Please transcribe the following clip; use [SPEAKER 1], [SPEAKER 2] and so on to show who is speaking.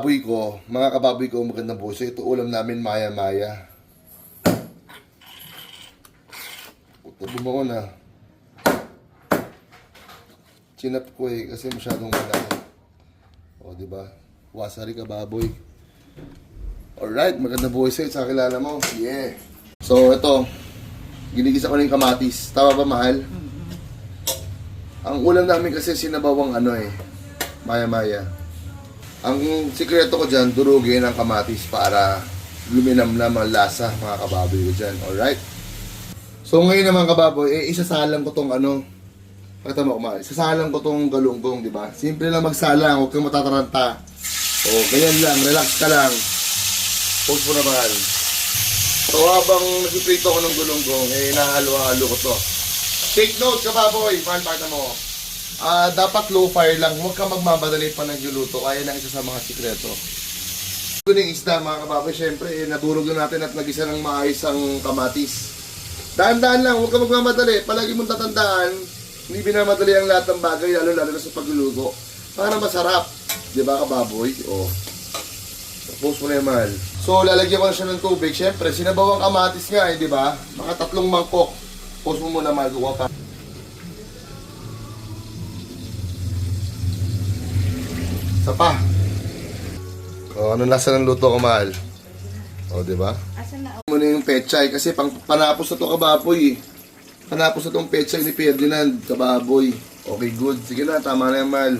[SPEAKER 1] mga kababoy ko, magandang buhay. So ito ulam namin, maya-maya. Ito bumaon na. Chinap ko kasi masyadong malaki. O, diba? Wasari ka, baboy. Alright, magandang buhay sa'yo sa kilala mo. Yeah. So ito, ginigisa ko na yung kamatis. Tama ba, mahal? Ang ulam namin kasi sinabawang maya-maya. Ang sikreto ko dyan, durugin ang kamatis para luminamnam ang lasa, mga kababoy ko dyan. Alright? So ngayon naman kababoy, isasalang ko tong pakita mo kumain, isasalang ko tong galunggong, di ba? Simple lang magsalang, huwag kang matataranta. O, ganyan lang, relax ka lang. Pause mo na mahal. So habang nagpiprito ko ng galunggong, nahalo-halo ko to. Take note kababoy, mahal, pakita mo. Dapat low fire lang, huwag kang magmamadali pa ng niluto, kaya lang isa sa mga sikreto. Ito yung isda mga kababoy, syempre nadurog na natin at nagisa ng maayos ang kamatis. Dahan-dahan lang, huwag kang magmamadali, palagi mong tatandaan, hindi binamadali ang lahat ng bagay, lalo-lalo na sa pagluluto, para masarap, di ba kababoy? O, tapos mo na yung mahal. So lalagyan ko na siya ng tubig, syempre sinabawang kamatis nga di ba? Mga 3 mangkok. Pause mo muna mahal, kuha pa. Isa pa. O, ano lasa ng luto ko, mahal? O, diba?
[SPEAKER 2] Asan na?
[SPEAKER 1] Muna yung pechay kasi panapos na to kababoy. Panapos na tong pechay ni Ferdinand, kababoy. Okay, good. Sige na, tama na yan, mahal.